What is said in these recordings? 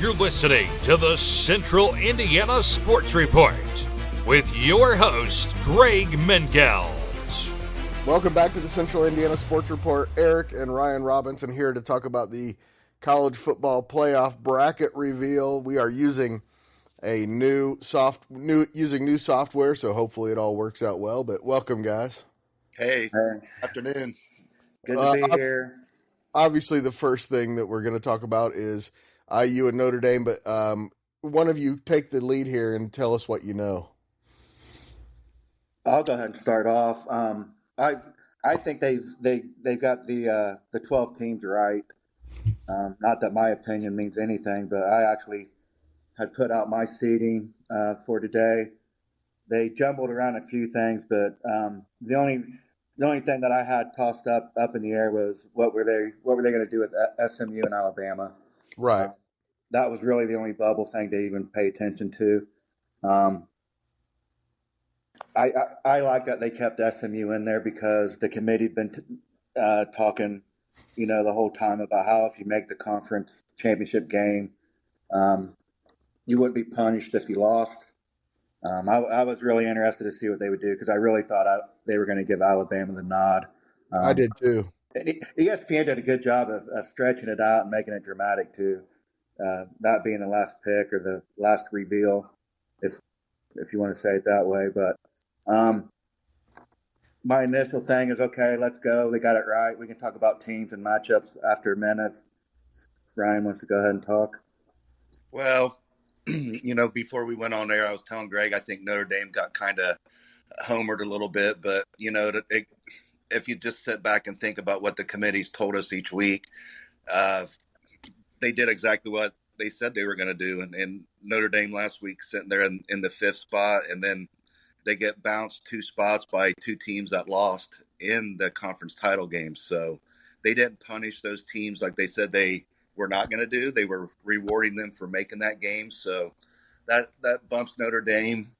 You're listening to the Central Indiana Sports Report with your host, Greg Mengelt. Welcome back to the Central Indiana Sports Report. Eric and Ryan Robinson here to talk about the college football playoff bracket reveal. We are using new software, so hopefully it all works out well. But welcome, guys. Hey, afternoon. Good to be here. Obviously, the first thing that we're going to talk about is IU and Notre Dame, but one of you take the lead here and tell us what you know. I'll go ahead and start off. I think they've got the 12 teams right. Not that my opinion means anything, but I actually had put out my seeding for today. They jumbled around a few things, but the only thing that I had tossed up in the air was what were they going to do with SMU and Alabama? Right. That was really the only bubble thing to even pay attention to. I like that they kept SMU in there because the committee had been talking, the whole time about how if you make the conference championship game, you wouldn't be punished if you lost. I was really interested to see what they would do because I really thought they were going to give Alabama the nod. I did too. ESPN did a good job of stretching it out and making it dramatic too. That being the last pick or the last reveal, if you want to say it that way. But my initial thing is, okay, let's go. They got it right. We can talk about teams and matchups after a minute. If Ryan wants to go ahead and talk. Well, before we went on there, I was telling Greg I think Notre Dame got kind of homered a little bit. But, if you just sit back and think about what the committees told us each week, they did exactly what they said they were going to do. And Notre Dame last week sitting there in the fifth spot, and then they get bounced 2 spots by 2 teams that lost in the conference title game. So they didn't punish those teams like they said they were not going to do. They were rewarding them for making that game. So that bumps Notre Dame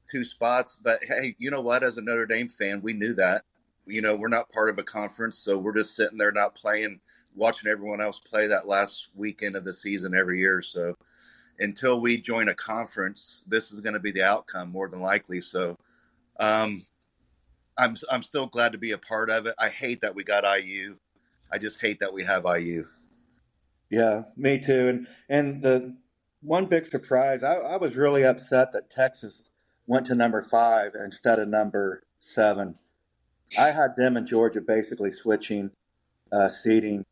2 spots. But, hey, you know what? As a Notre Dame fan, we knew that. We're not part of a conference, so we're just sitting there not playing, watching everyone else play that last weekend of the season every year. So until we join a conference, this is going to be the outcome more than likely. So I'm still glad to be a part of it. I hate that we got IU. I just hate that we have IU. Yeah, me too. And the one big surprise, I was really upset that Texas went to number 5 instead of number 7. I had them and Georgia basically switching seeding.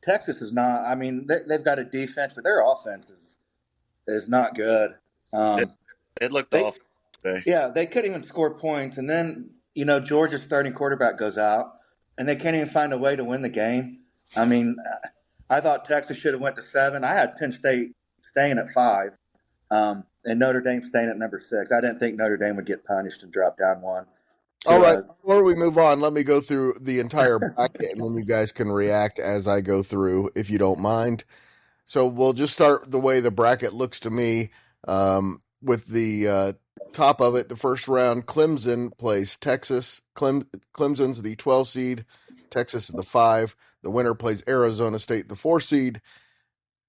Texas is not. I mean, they've got a defense, but their offense is not good. It looked awful today. Yeah, they couldn't even score points, and then Georgia's starting quarterback goes out, and they can't even find a way to win the game. I mean, I thought Texas should have went to 7. I had Penn State staying at 5, and Notre Dame staying at number 6. I didn't think Notre Dame would get punished and drop down 1. All right, before we move on, let me go through the entire bracket, and then you guys can react as I go through, if you don't mind. So we'll just start the way the bracket looks to me. With the top of it, the first round, Clemson plays Texas. Clemson's the 12 seed. Texas is the 5. The winner plays Arizona State, the 4 seed.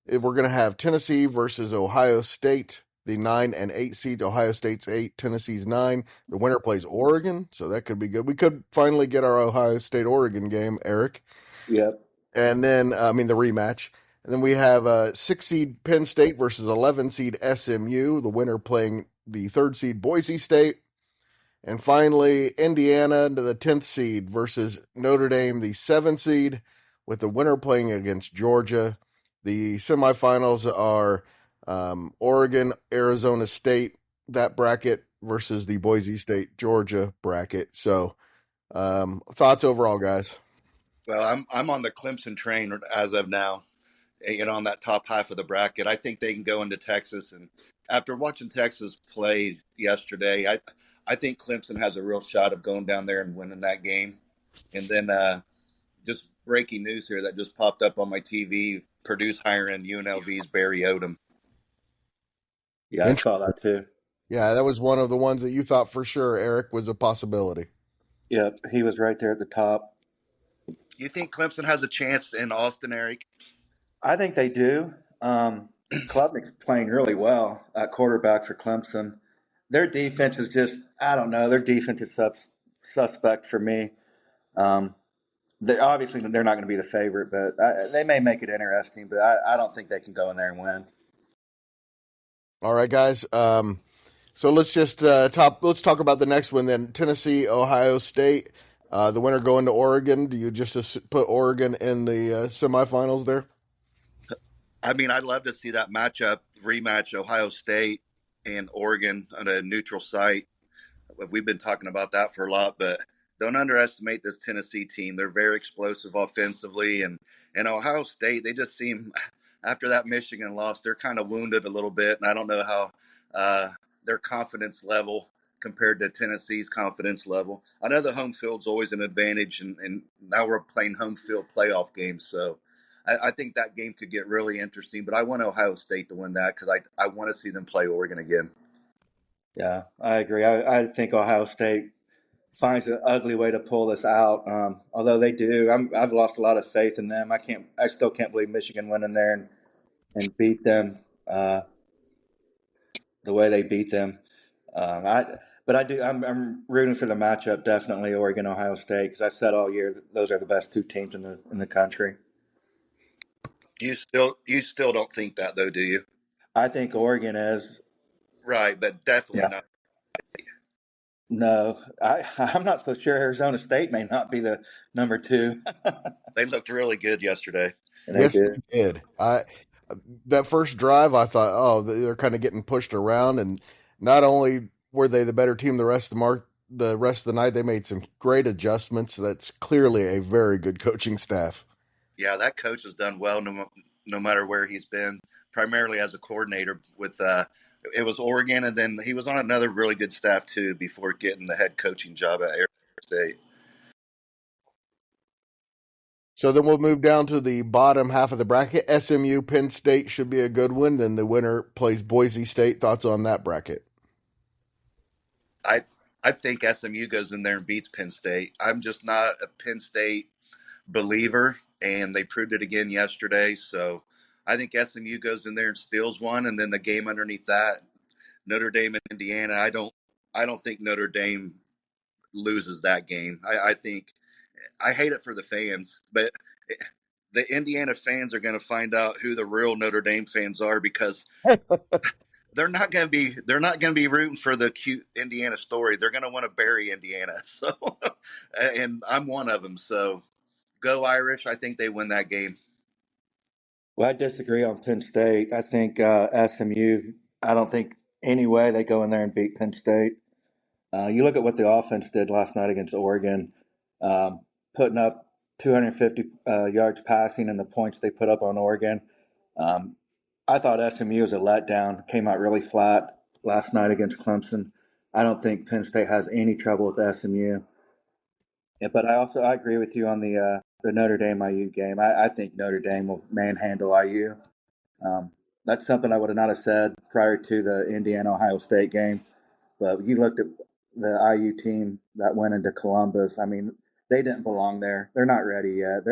We're going to have Tennessee versus Ohio State. The 9 and 8 seeds, Ohio State's 8, Tennessee's 9. The winner plays Oregon, so that could be good. We could finally get our Ohio State-Oregon game, Eric. Yep. And then, the rematch. And then we have 6 seed Penn State versus 11 seed SMU, the winner playing the 3rd seed Boise State. And finally, Indiana, the 10th seed versus Notre Dame, the 7th seed, with the winner playing against Georgia. The semifinals are Oregon, Arizona State, that bracket, versus the Boise State, Georgia bracket. So, thoughts overall, guys? Well, I'm on the Clemson train as of now. On that top half of the bracket, I think they can go into Texas. And after watching Texas play yesterday, I think Clemson has a real shot of going down there and winning that game. And then just breaking news here that just popped up on my TV: Purdue's hiring UNLV's Barry Odom. Yeah, I saw that too. Yeah, that was one of the ones that you thought for sure, Eric, was a possibility. Yeah, he was right there at the top. You think Clemson has a chance in Austin, Eric? I think they do. Klubnik's playing really well at quarterback for Clemson. Their defense is just, I don't know, their defense is suspect for me. They're not going to be the favorite, but they may make it interesting. But I don't think they can go in there and win. All right, guys. So let's just let's talk about the next one then. Tennessee, Ohio State. The winner going to Oregon. Do you just put Oregon in the semifinals there? I mean, I'd love to see that rematch, Ohio State and Oregon on a neutral site. We've been talking about that for a lot, but don't underestimate this Tennessee team. They're very explosive offensively, and Ohio State, they just seem, after that Michigan loss, they're kind of wounded a little bit, and I don't know how their confidence level compared to Tennessee's confidence level. I know the home field's always an advantage, and now we're playing home field playoff games, so I think that game could get really interesting, but I want Ohio State to win that because I want to see them play Oregon again. Yeah, I agree. I think Ohio State finds an ugly way to pull this out. Although they do, I've lost a lot of faith in them. I still can't believe Michigan went in there and beat them the way they beat them. But I do. I'm rooting for the matchup. Definitely Oregon, Ohio State, because I've said all year that those are the best two teams in the country. You still don't think that though, do you? I think Oregon is. Right, but definitely not. No, I'm not so sure. Arizona State may not be the number 2. They looked really good yesterday. Yes, they did. That first drive, I thought, oh, they're kind of getting pushed around, and not only were they the better team the rest of the night, they made some great adjustments. That's clearly a very good coaching staff. Yeah, that coach has done well no matter where he's been, primarily as a coordinator with it was Oregon, and then he was on another really good staff too before getting the head coaching job at Arizona State. So then we'll move down to the bottom half of the bracket. SMU, Penn State should be a good one. Then the winner plays Boise State. Thoughts on that bracket? I think SMU goes in there and beats Penn State. I'm just not a Penn State believer, and they proved it again yesterday. So I think SMU goes in there and steals one, and then the game underneath that, Notre Dame and Indiana. I don't think Notre Dame loses that game. I think I hate it for the fans, but the Indiana fans are going to find out who the real Notre Dame fans are because they're not going to be rooting for the cute Indiana story. They're going to want to bury Indiana. So, and I'm one of them. So, go Irish. I think they win that game. Well, I disagree on Penn State. I think SMU, I don't think any way they go in there and beat Penn State. You look at what the offense did last night against Oregon, putting up 250 yards passing and the points they put up on Oregon. I thought SMU was a letdown, came out really flat last night against Clemson. I don't think Penn State has any trouble with SMU. Yeah, but I agree with you on the Notre Dame IU game. I think Notre Dame will manhandle IU. That's something I would have not have said prior to the Indiana-Ohio State game. But you looked at the IU team that went into Columbus. I mean, they didn't belong there. They're not ready yet.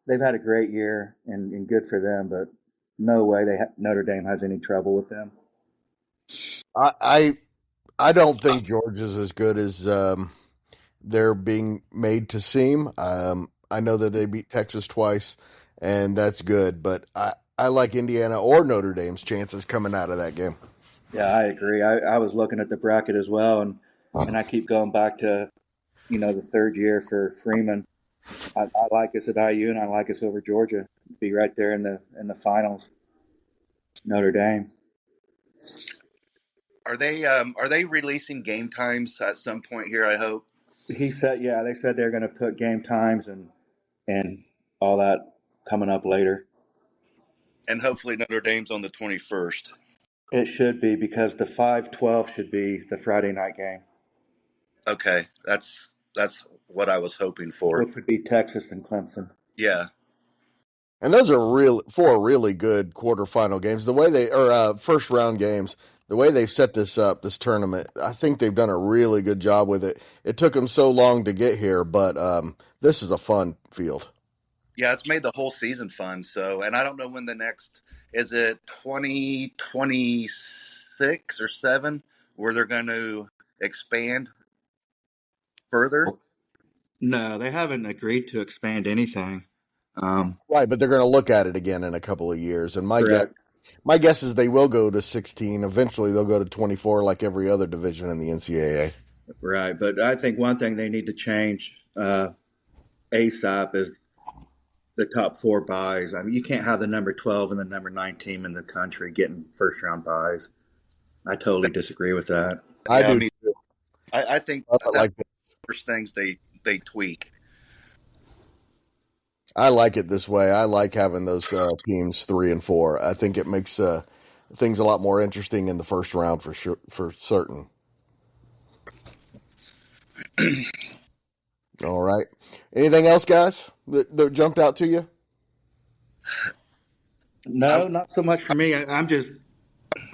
They've had a great year and good for them, but no way Notre Dame has any trouble with them. I don't think Georgia's as good as they're being made to seem. I know that they beat Texas twice, and that's good, but I like Indiana or Notre Dame's chances coming out of that game. Yeah, I agree. I was looking at the bracket as well, and I keep going back to, the third year for Freeman. I like us at IU, and I like us over Georgia. Be right there in the finals. Notre Dame. Are they releasing game times at some point here? I hope. He said, yeah. They said they're going to put game times and all that coming up later. And hopefully Notre Dame's on the 21st. It should be because the 5-12 should be the Friday night game. Okay, that's what I was hoping for. Which would be Texas and Clemson. Yeah. And those are four really good quarterfinal games. The way first round games, the way they've set this up, this tournament, I think they've done a really good job with it. It took them so long to get here, but this is a fun field. Yeah, it's made the whole season fun. So, and I don't know when the next is it 2026 or 7 where they're going to expand further. No, they haven't agreed to expand anything. Right, but they're going to look at it again in a couple of years. And Correct. my guess is they will go to 16. Eventually, they'll go to 24, like every other division in the NCAA. Right, but I think one thing they need to change ASAP is the top 4 buys. I mean, you can't have the number 12 and the number 9 team in the country getting first round buys. I totally disagree with that. I Yeah, I do. mean, I think I that's like the first things they tweak. I like it this way. I like having those teams 3 and 4. I think it makes things a lot more interesting in the first round for sure, for certain. All right. Anything else, guys, that jumped out to you? No, not so much for me. I'm just,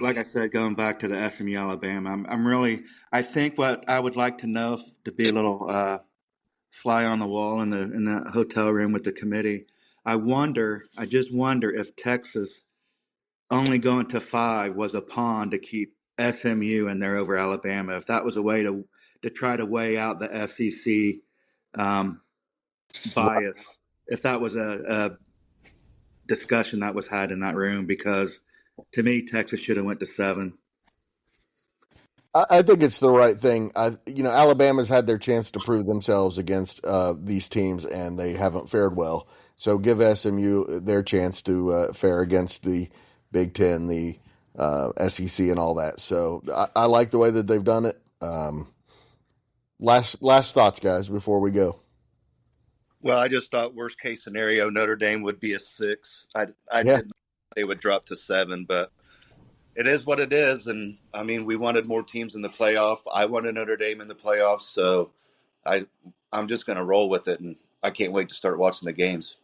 like I said, going back to the SMU Alabama. I'm really. I think what I would like to know to be a little fly on the wall in the hotel room with the committee. I just wonder if Texas only going to 5 was a pawn to keep SMU in there over Alabama. If that was a way to try to weigh out the SEC um, bias, if that was a discussion that was had in that room, because to me Texas should have went to 7. I think it's the right thing. Alabama's had their chance to prove themselves against these teams, and they haven't fared well. So give SMU their chance to fare against the Big Ten, the SEC, and all that. So I like the way that they've done it. Last thoughts, guys, before we go. Well, I just thought worst case scenario Notre Dame would be a 6. I Yeah. didn't think they would drop to 7, but it is what it is. And I mean, we wanted more teams in the playoff. I wanted Notre Dame in the playoffs, so I I'm just going to roll with it, and I can't wait to start watching the games.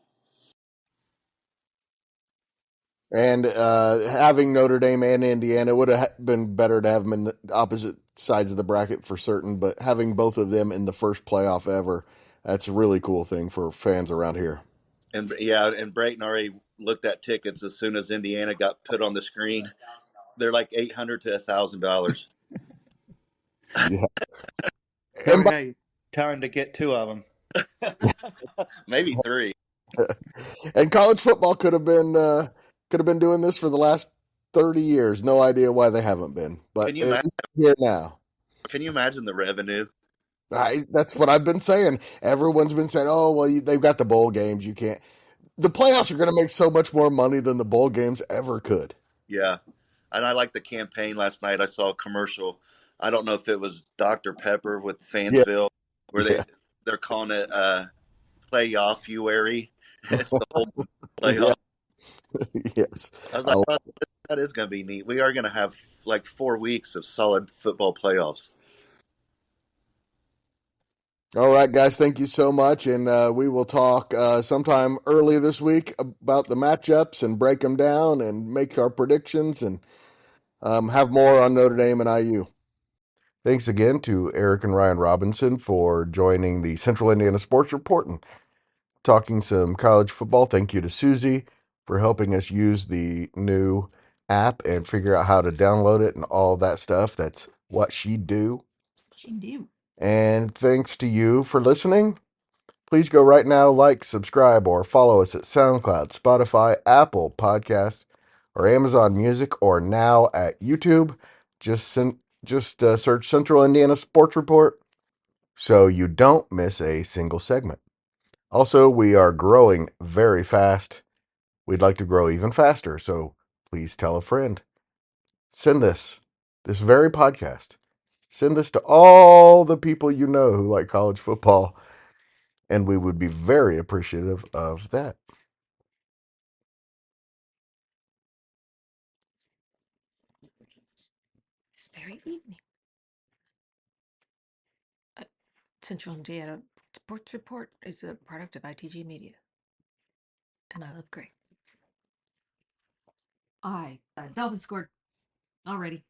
And having Notre Dame and Indiana would have been better to have them in the opposite sides of the bracket for certain, but having both of them in the first playoff ever, that's a really cool thing for fans around here. And yeah, and Brayton already looked at tickets as soon as Indiana got put on the screen. They're like $800 to $1,000, Yeah. Tell him to get 2 of them. maybe 3. And college football could have been doing this for the last 30 years. No idea why they haven't been, but Can you at imagine? least here now. Can you imagine the revenue? That's what I've been saying. Everyone's been saying, "Oh, well, they've got the bowl games. You can't." The playoffs are going to make so much more money than the bowl games ever could. Yeah, and I like the campaign last night. I saw a commercial. I don't know if it was Dr. Pepper with Yeah, Fansville, where yeah, they're calling it playoff-uary. It's the whole yeah. playoff. Yes. I was like, oh, that is going to be neat. We are going to have like 4 weeks of solid football playoffs. All right, guys. Thank you so much, and we will talk sometime early this week about the matchups and break them down and make our predictions and have more on Notre Dame and IU. Thanks again to Eric and Ryan Robinson for joining the Central Indiana Sports Report and talking some college football. Thank you to Susie for helping us use the new app and figure out how to download it and all that stuff. That's what she do. She do. And thanks to you for listening. Please go right now, like, subscribe, or follow us at SoundCloud, Spotify, Apple Podcasts, or Amazon Music, or now at YouTube. Just search Central Indiana Sports Report so you don't miss a single segment. Also, we are growing very fast. We'd like to grow even faster, so please tell a friend. Send this very podcast. Send this to all the people you know who like college football, and we would be very appreciative of that. This very evening. Central Indiana Sports Report is a product of ITG Media. And I love Greg. Dolphins scored already.